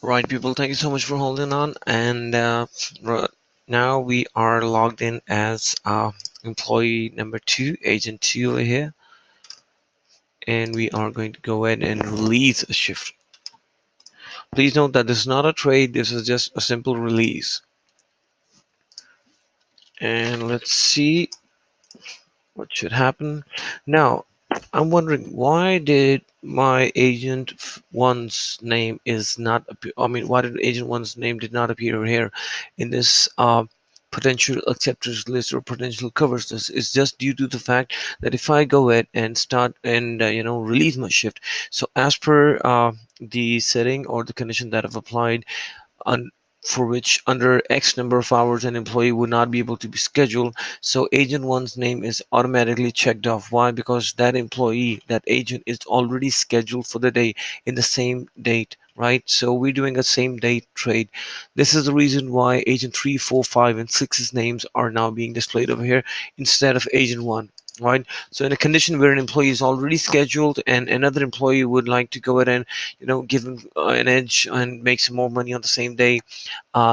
Right, people, thank you so much for holding on. And now we are logged in as employee number two, agent two over here. And we are going to go ahead and release a shift. Please note that this is not a trade, this is just a simple release. And let's see what should happen. Now, I'm wondering why did my agent one's name is not appear, I mean, why did agent one's name did not appear here in this potential acceptors list or potential covers list? Is just due to the fact that if I go ahead and start and release my shift, so as per the setting or the condition that I've applied on for which under X number of hours an employee would not be able to be scheduled. So agent one's name is automatically checked off. Why? Because that employee, that agent is already scheduled for the day in the same date, right? So we're doing a same date trade. This is the reason why agent 3, 4, 5, and 6's names are now being displayed over here instead of agent one. Right. So in a condition where an employee is already scheduled and another employee would like to go ahead and give him an edge and make some more money on the same day,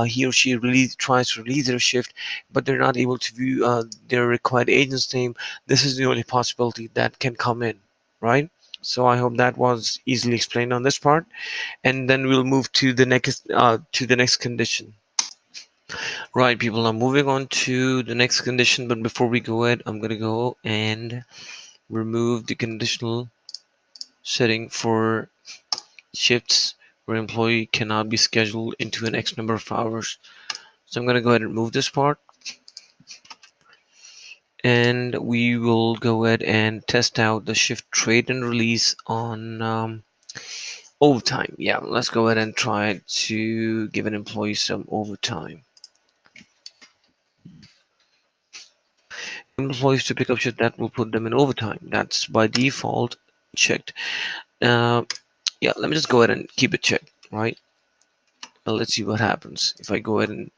he or she really tries to release their shift, but they're not able to view their required agent's name. This is the only possibility that can come in, right? So I hope that was easily explained on this part, and then we'll move to the next condition. Right, people. I'm moving on to the next condition, but before we go ahead, I'm gonna go and remove the conditional setting for shifts where employee cannot be scheduled into an X number of hours. So I'm going to go ahead and remove this part, and we will go ahead and test out the shift trade and release on overtime. Yeah, let's go ahead and try to give an employee some overtime. Employees to pick up shift that will put them in overtime. That's by default checked. Uh, yeah, let me just go ahead and keep it checked, right? Let's see what happens if I go ahead and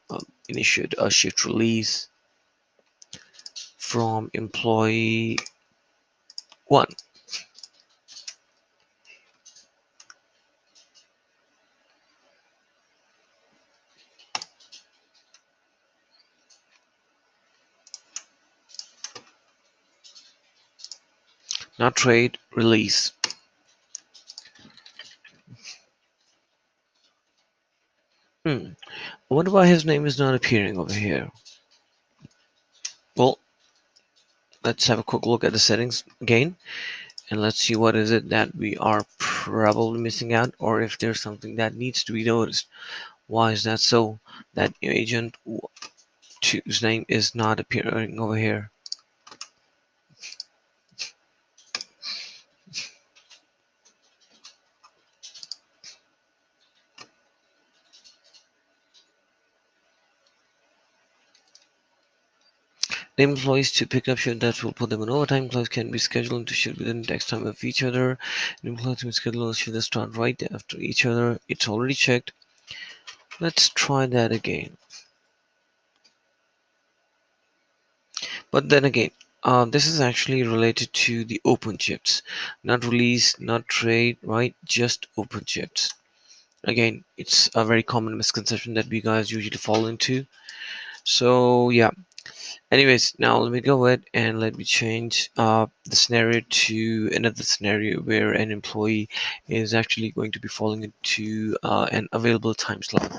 initiate a shift release from employee one. Not trade, release. I wonder why his name is not appearing over here. Well, let's have a quick look at the settings again, and let's see what is it that we are probably missing out, or if there's something that needs to be noticed. Why is that so? That agent two's name is not appearing over here. The employees to pick up shift that will put them on overtime. Employees can be scheduled to shift within X time of each other. The employees can schedule a shift that start right after each other. It's already checked. Let's try that again. But then again, this is actually related to the open shifts, not release, not trade, right? Just open shifts. Again, it's a very common misconception that we guys usually fall into. So yeah. Anyways, now let me go ahead and let me change the scenario to another scenario where an employee is actually going to be falling into an available time slot.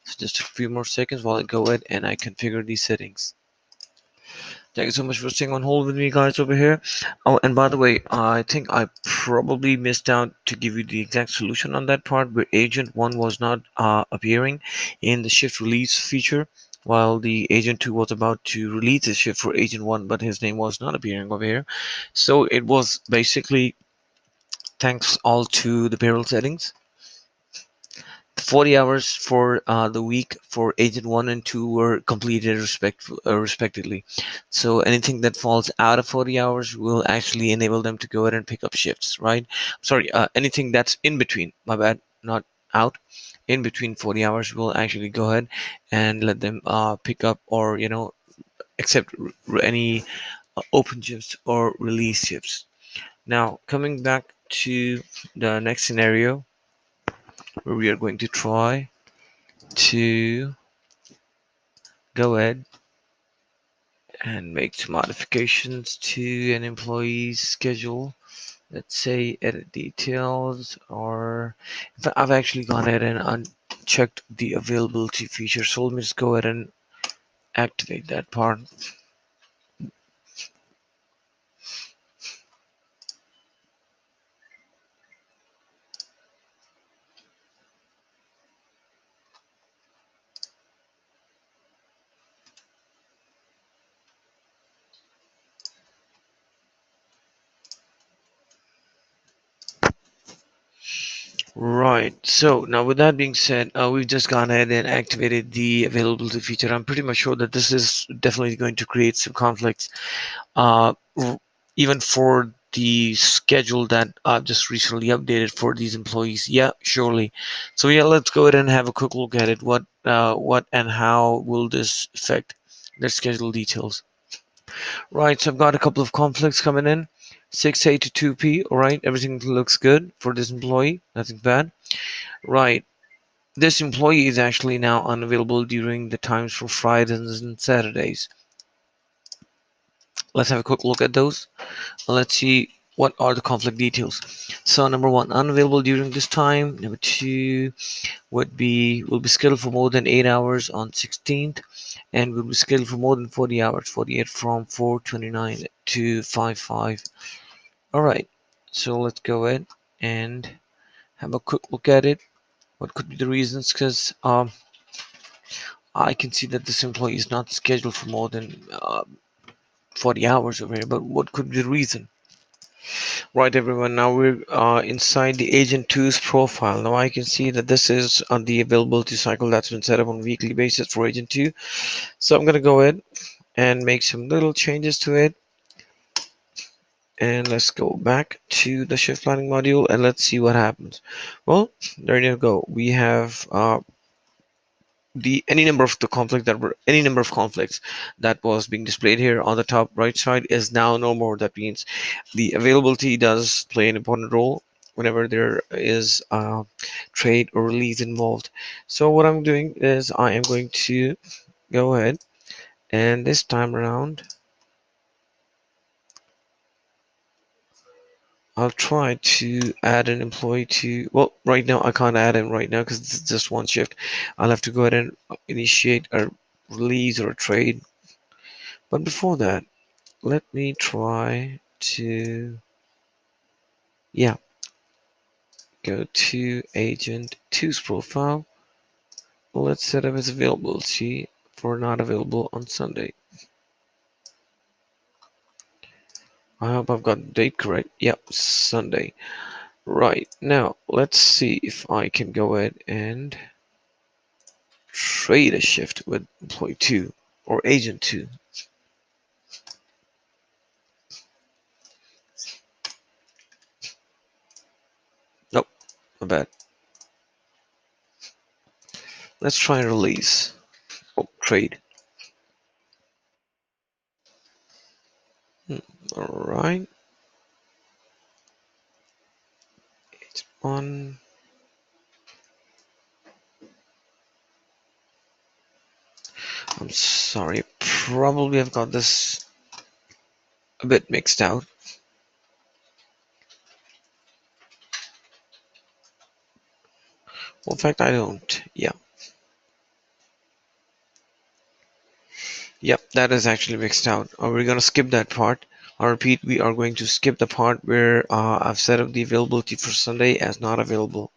So just a few more seconds while I go ahead and I configure these settings. Thank you so much for staying on hold with me, guys, over here. Oh, and by the way, I think I probably missed out to give you the exact solution on that part where Agent 1 was not appearing in the shift release feature, while the Agent 2 was about to release the shift for Agent 1, but his name was not appearing over here. So it was basically thanks all to the payroll settings. 40 hours for the week for agent 1 and 2 were completed respectively. So anything that falls out of 40 hours will actually enable them to go ahead and pick up shifts, right? Sorry, anything that's in between, my bad, not out, in between 40 hours will actually go ahead and let them pick up or accept any open shifts or release shifts. Now coming back to the next scenario, where we are going to try to go ahead and make some modifications to an employee's schedule. Let's say edit details, or in fact, I've actually gone ahead and unchecked the availability feature. So let me just go ahead and activate that part. Right. So now with that being said, we've just gone ahead and activated the availability feature. I'm pretty much sure that this is definitely going to create some conflicts, uh, even for the schedule that I've just recently updated for these employees. Yeah, surely. So yeah, let's go ahead and have a quick look at it. What and how will this affect their schedule details? Right. So I've got a couple of conflicts coming in. 6A to 2P. All right. Everything looks good for this employee. Nothing bad. Right. This employee is actually now unavailable during the times for Fridays and Saturdays. Let's have a quick look at those. Let's see what are the conflict details. So number one, unavailable during this time. Number two will be scheduled for more than 8 hours on 16th, and will be scheduled for more than 40 hours, 48 from 4:29 to 5:5. All right. So let's go ahead and have a quick look at it. What could be the reasons? Because I can see that this employee is not scheduled for more than 40 hours over here, but what could be the reason? Right, everyone, now we're inside the Agent 2's profile. Now I can see that this is on the availability cycle that's been set up on a weekly basis for Agent 2. So I'm going to go ahead and make some little changes to it. And let's go back to the shift planning module and let's see what happens. Well, there you go. We have the any number of conflicts that was being displayed here on the top right side is now no more. That means the availability does play an important role whenever there is a trade or release involved. So what I'm doing is I am going to go ahead and this time around I'll try to add an employee to, well, right now I can't add him right now because it's just one shift. I'll have to go ahead and initiate a release or a trade. But before that, let me try to, yeah, go to Agent 2's profile. Let's set up his availability for not available on Sunday. I hope I've got the date correct. Yep, Sunday. Right, now let's see if I can go ahead and trade a shift with employee 2 or Agent 2. Nope, my bad. Let's try and release. Oh, trade. Hmm, Alright, it's on. I'm sorry, probably I've got this a bit mixed out. Well, in fact, I don't. Yeah. Yep, that is actually mixed out. We're going to skip that part. I'll repeat, we are going to skip the part where I've set up the availability for Sunday as not available.